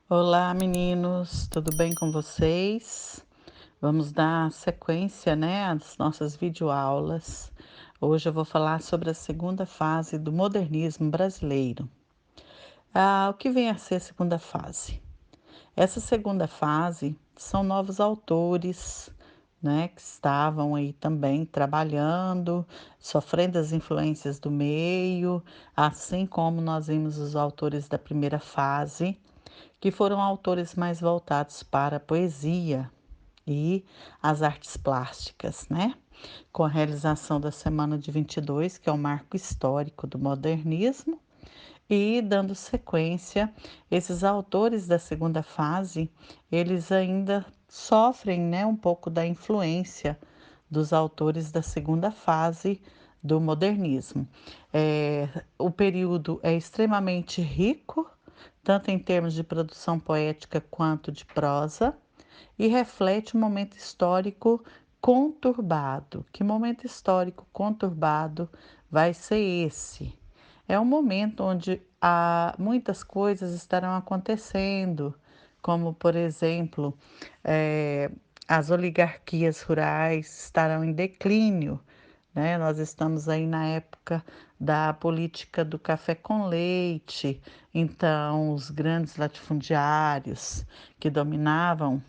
Olá, meninos, tudo bem com vocês? Vamos dar sequência, né, às nossas videoaulas. Hoje eu vou falar sobre a segunda fase do modernismo brasileiro. O que vem a ser a segunda fase? Essa segunda fase são novos autores, né, que estavam aí também trabalhando, sofrendo as influências do meio, assim como nós vimos os autores da primeira fase que foram autores mais voltados para a poesia e as artes plásticas, né? Com a realização da Semana de 22, que é o marco histórico do modernismo, e dando sequência, esses autores da segunda fase, eles ainda sofrem, né, um pouco da influência dos autores da segunda fase do modernismo. O período é extremamente rico, tanto em termos de produção poética quanto de prosa, e reflete um momento histórico conturbado. Que momento histórico conturbado vai ser esse? É um momento onde muitas coisas estarão acontecendo, como, por exemplo, eh, as oligarquias rurais estarão em declínio, né? Nós estamos aí na época da política do café com leite, então os grandes latifundiários que dominavam,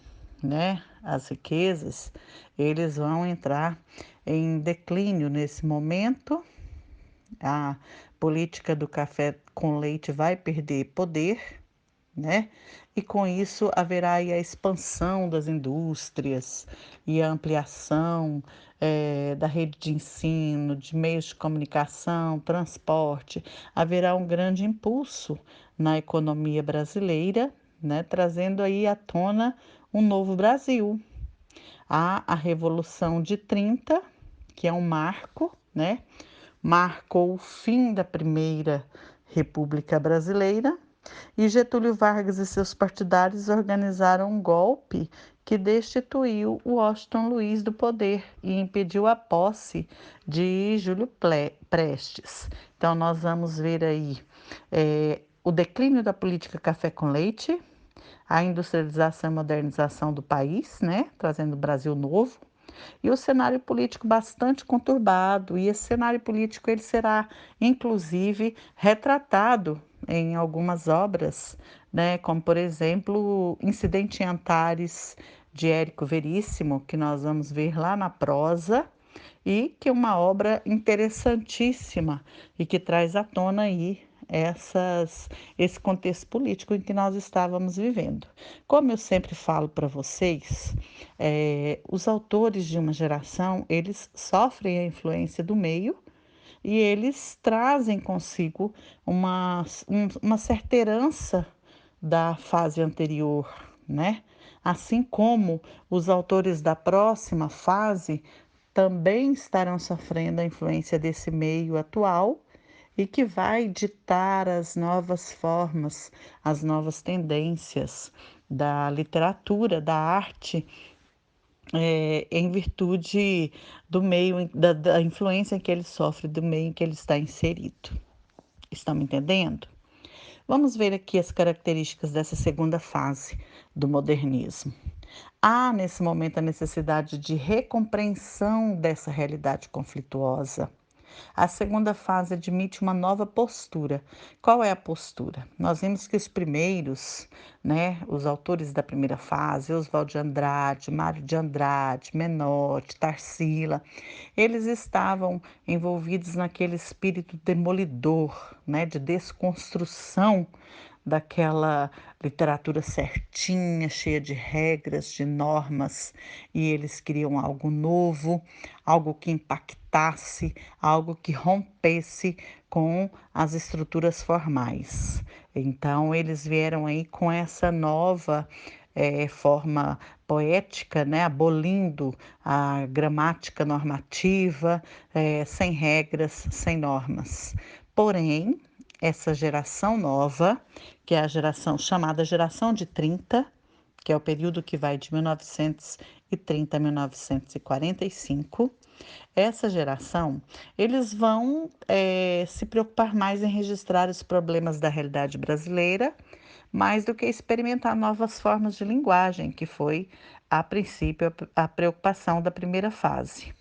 né, as riquezas, eles vão entrar em declínio nesse momento. A política do café com leite vai perder poder, né? E com isso haverá aí a expansão das indústrias e a ampliação da rede de ensino, de meios de comunicação, transporte. Haverá um grande impulso na economia brasileira, né? Trazendo aí à tona um novo Brasil. Há a Revolução de 30, que é um marco, né? Marcou o fim da Primeira República Brasileira, e Getúlio Vargas e seus partidários organizaram um golpe que destituiu Washington Luiz do poder e impediu a posse de Júlio Prestes. Então, nós vamos ver aí o declínio da política café com leite, a industrialização e modernização do país, né, trazendo o Brasil novo, e o cenário político bastante conturbado, e esse cenário político ele será inclusive retratado em algumas obras, né, como por exemplo Incidente em Antares de Érico Veríssimo, que nós vamos ver lá na prosa, e que é uma obra interessantíssima e que traz à tona aí esse contexto político em que nós estávamos vivendo. Como eu sempre falo para vocês, os autores de uma geração, eles sofrem a influência do meio e eles trazem consigo uma certa herança da fase anterior, né? Assim como os autores da próxima fase também estarão sofrendo a influência desse meio atual e que vai ditar as novas formas, as novas tendências da literatura, da arte, em virtude do meio, da influência que ele sofre, do meio em que ele está inserido. Estão me entendendo? Vamos ver aqui as características dessa segunda fase do modernismo. Há, nesse momento, a necessidade de recompreensão dessa realidade conflituosa. A segunda fase admite uma nova postura. Qual é a postura? Nós vimos que os primeiros, né, os autores da primeira fase, Oswald de Andrade, Mário de Andrade, Menotti, Tarsila, eles estavam envolvidos naquele espírito demolidor, né, de desconstrução daquela literatura certinha, cheia de regras, de normas, e eles queriam algo novo, algo que impactasse, algo que rompesse com as estruturas formais. Então, eles vieram aí com essa nova forma poética, né, abolindo a gramática normativa, sem regras, sem normas. Porém, essa geração nova, que é a geração chamada geração de 30, que é o período que vai de 1930 a 1945, essa geração, eles vão se preocupar mais em registrar os problemas da realidade brasileira, mais do que experimentar novas formas de linguagem, que foi, a princípio, a preocupação da primeira fase.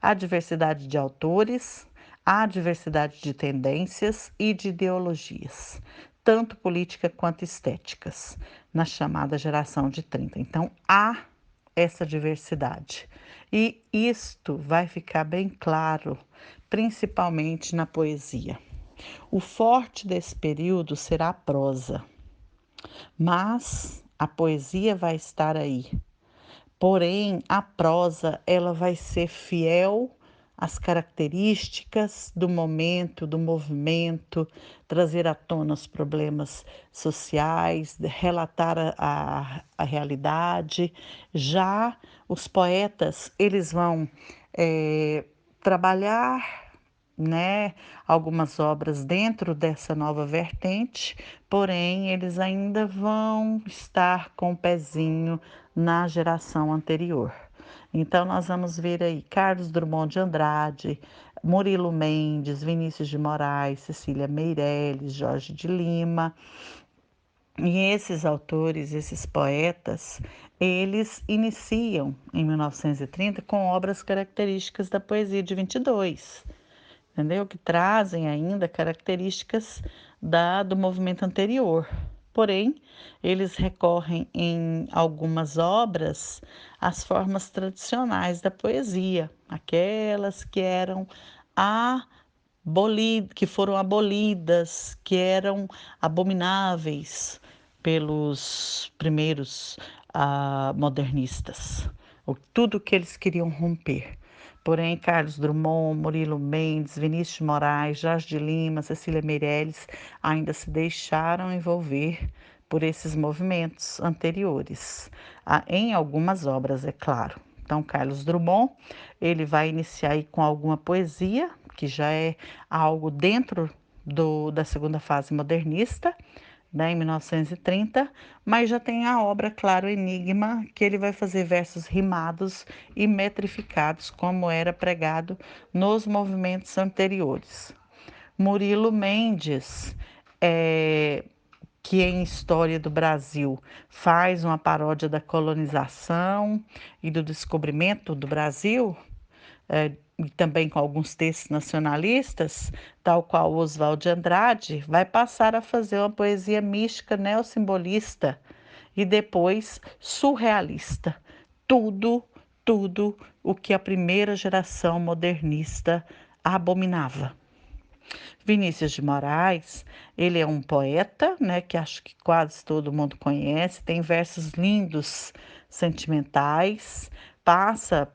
A diversidade de autores, a diversidade de tendências e de ideologias, tanto política quanto estéticas, na chamada geração de 30. Então, há essa diversidade. E isto vai ficar bem claro, principalmente na poesia. O forte desse período será a prosa, mas a poesia vai estar aí. Porém, a prosa ela vai ser fiel às características do momento, do movimento, trazer à tona os problemas sociais, relatar a realidade. Já os poetas, eles vão trabalhar, né, algumas obras dentro dessa nova vertente, porém eles ainda vão estar com o pezinho na geração anterior. Então nós vamos ver aí Carlos Drummond de Andrade, Murilo Mendes, Vinícius de Moraes, Cecília Meirelles, Jorge de Lima. E esses autores, esses poetas, eles iniciam em 1930 com obras características da poesia de 22, entendeu? Que trazem ainda características do movimento anterior. Porém, eles recorrem em algumas obras às formas tradicionais da poesia, aquelas que eram que foram abolidas, que eram abomináveis pelos primeiros modernistas, tudo que eles queriam romper. Porém, Carlos Drummond, Murilo Mendes, Vinícius de Moraes, Jorge de Lima, Cecília Meirelles ainda se deixaram envolver por esses movimentos anteriores, em algumas obras, é claro. Então, Carlos Drummond, ele vai iniciar aí com alguma poesia, que já é algo dentro da segunda fase modernista, né, em 1930, mas já tem a obra, claro, Enigma, que ele vai fazer versos rimados e metrificados, como era pregado nos movimentos anteriores. Murilo Mendes, que em História do Brasil faz uma paródia da colonização e do descobrimento do Brasil, e também com alguns textos nacionalistas, tal qual Oswald de Andrade, vai passar a fazer uma poesia mística neossimbolista e depois surrealista. Tudo, tudo o que a primeira geração modernista abominava. Vinícius de Moraes, ele é um poeta, né, que acho que quase todo mundo conhece, tem versos lindos, sentimentais, passa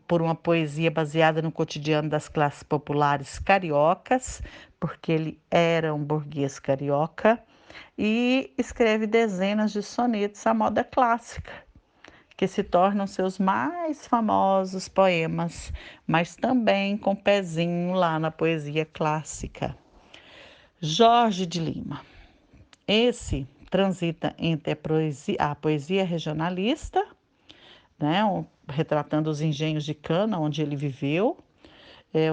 por uma poesia baseada no cotidiano das classes populares cariocas, porque ele era um burguês carioca, e escreve dezenas de sonetos à moda clássica, que se tornam seus mais famosos poemas, mas também com pezinho lá na poesia clássica. Jorge de Lima. Esse transita entre a poesia regionalista, né, retratando os engenhos de cana onde ele viveu,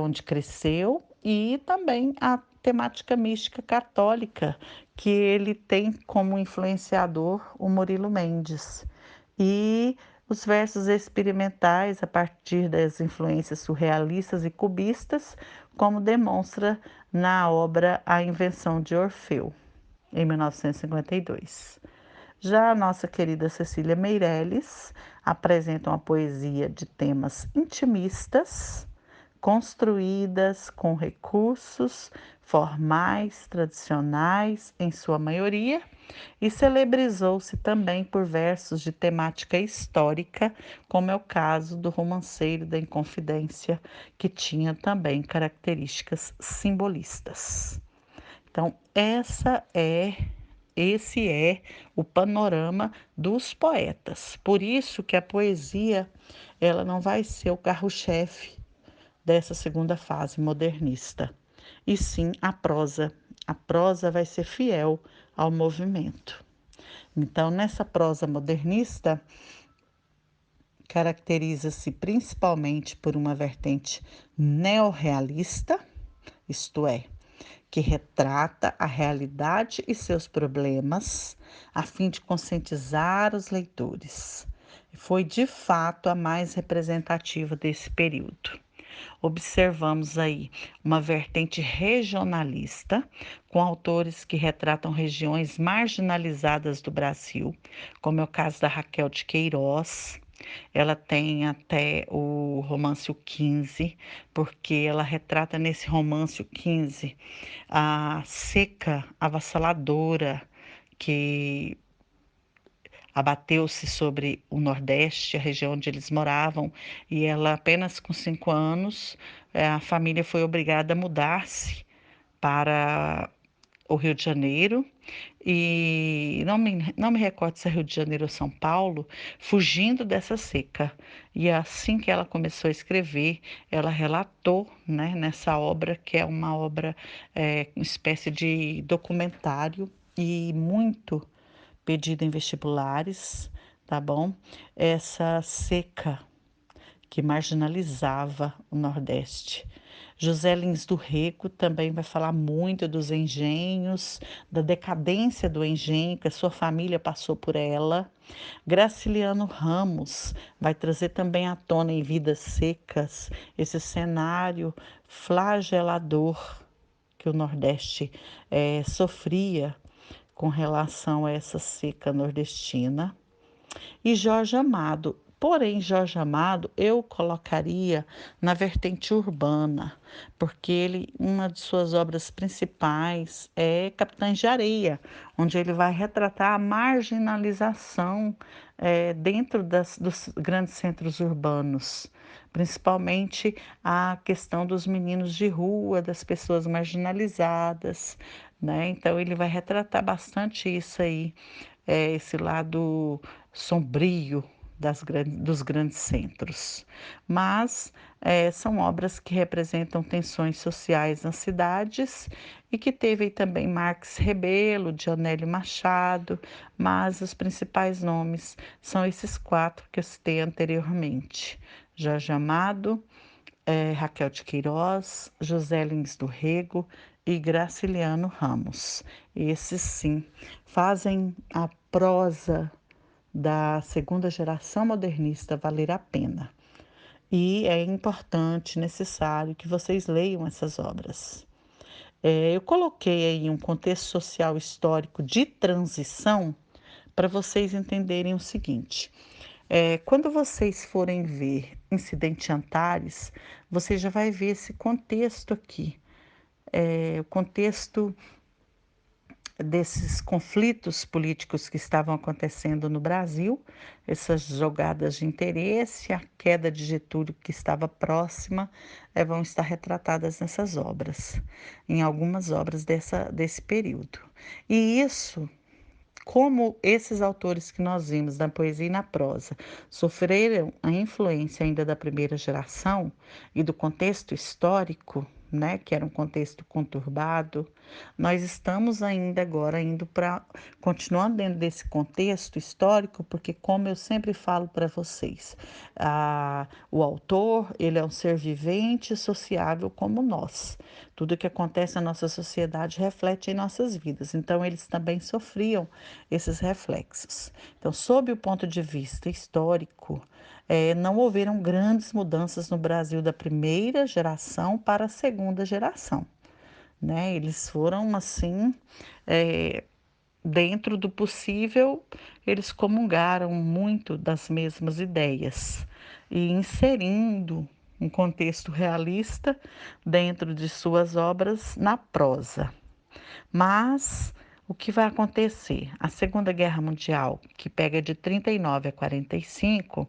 onde cresceu, e também a temática mística católica, que ele tem como influenciador o Murilo Mendes. E os versos experimentais a partir das influências surrealistas e cubistas, como demonstra na obra A Invenção de Orfeu, em 1952. Já a nossa querida Cecília Meirelles apresenta uma poesia de temas intimistas, construídas com recursos formais, tradicionais, em sua maioria, e celebrizou-se também por versos de temática histórica, como é o caso do Romanceiro da Inconfidência, que tinha também características simbolistas. Então, esse é o panorama dos poetas. Por isso que a poesia, ela não vai ser o carro-chefe dessa segunda fase modernista, e sim a prosa. A prosa vai ser fiel ao movimento. Então, nessa prosa modernista, caracteriza-se principalmente por uma vertente neorrealista, isto é, que retrata a realidade e seus problemas, a fim de conscientizar os leitores. Foi de fato a mais representativa desse período. Observamos aí uma vertente regionalista, com autores que retratam regiões marginalizadas do Brasil, como é o caso da Raquel de Queiroz. Ela tem até o romance O 15, porque ela retrata nesse romance O 15 a seca avassaladora que abateu-se sobre o Nordeste, a região onde eles moravam, e ela apenas com 5 anos, a família foi obrigada a mudar-se para o Rio de Janeiro, e não me recordo se é Rio de Janeiro ou São Paulo, fugindo dessa seca. E assim que ela começou a escrever, ela relatou, né, nessa obra, que é uma obra, uma espécie de documentário e muito pedida em vestibulares, tá bom? Essa seca que marginalizava o Nordeste. José Lins do Rego também vai falar muito dos engenhos, da decadência do engenho, que a sua família passou por ela. Graciliano Ramos vai trazer também à tona em Vidas Secas esse cenário flagelador que o Nordeste sofria com relação a essa seca nordestina. E Jorge Amado. Porém, Jorge Amado eu colocaria na vertente urbana, porque uma de suas obras principais é Capitães de Areia, onde ele vai retratar a marginalização dentro dos grandes centros urbanos, principalmente a questão dos meninos de rua, das pessoas marginalizadas, né? Então ele vai retratar bastante isso aí, esse lado sombrio dos grandes centros. Mas são obras que representam tensões sociais nas cidades e que teve aí também Marx Rebelo, Dionélio Machado, mas os principais nomes são esses quatro que eu citei anteriormente: Jorge Amado, Raquel de Queiroz, José Lins do Rego e Graciliano Ramos. Esses sim fazem a prosa da segunda geração modernista valer a pena. E é importante, necessário que vocês leiam essas obras. Eu coloquei aí um contexto social histórico de transição para vocês entenderem o seguinte. Quando vocês forem ver Incidente Antares, você já vai ver esse contexto aqui. O contexto desses conflitos políticos que estavam acontecendo no Brasil, essas jogadas de interesse, a queda de Getúlio que estava próxima, vão estar retratadas nessas obras, em algumas obras desse período. E isso, como esses autores que nós vimos na poesia e na prosa sofreram a influência ainda da primeira geração e do contexto histórico, né, que era um contexto conturbado, nós estamos ainda agora indo para continuando dentro desse contexto histórico, porque como eu sempre falo para vocês, o autor, ele é um ser vivente e sociável como nós. Tudo que acontece na nossa sociedade reflete em nossas vidas, então eles também sofriam esses reflexos. Então, sob o ponto de vista histórico, não houveram grandes mudanças no Brasil da primeira geração para a segunda geração, né? Eles foram assim, é, dentro do possível, eles comungaram muito das mesmas ideias e inserindo um contexto realista dentro de suas obras na prosa. Mas o que vai acontecer? A Segunda Guerra Mundial, que pega de 39 a 45,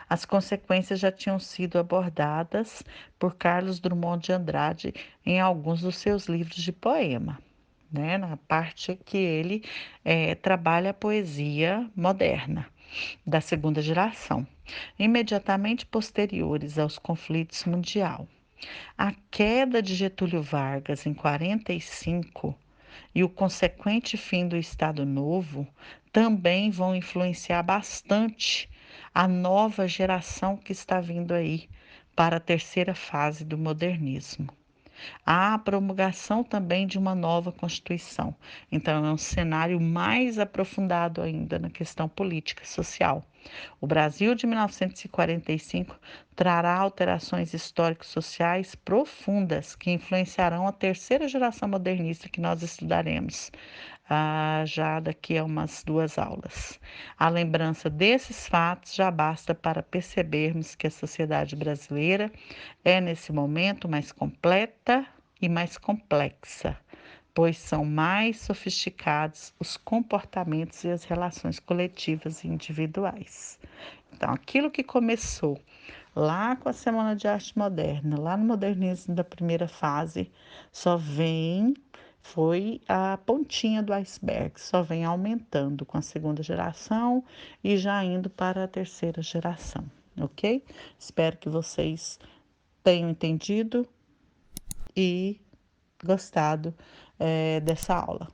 as consequências já tinham sido abordadas por Carlos Drummond de Andrade em alguns dos seus livros de poema, né? Na parte que ele trabalha a poesia moderna da segunda geração, imediatamente posteriores aos conflitos mundiais. A queda de Getúlio Vargas em 45 e o consequente fim do Estado Novo também vão influenciar bastante a nova geração que está vindo aí para a terceira fase do modernismo. a promulgação também de uma nova Constituição. Então, é um cenário mais aprofundado ainda na questão política e social. O Brasil de 1945 trará alterações históricos-sociais profundas que influenciarão a terceira geração modernista que nós estudaremos, já daqui a umas 2 aulas. A lembrança desses fatos já basta para percebermos que a sociedade brasileira é, nesse momento, mais completa e mais complexa, pois são mais sofisticados os comportamentos e as relações coletivas e individuais. Então, aquilo que começou lá com a Semana de Arte Moderna, lá no modernismo da primeira fase, só vem, foi a pontinha do iceberg, só vem aumentando com a segunda geração e já indo para a terceira geração, ok? Espero que vocês tenham entendido e gostado, dessa aula.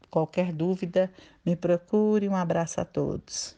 Qualquer dúvida, me procure. Um abraço a todos.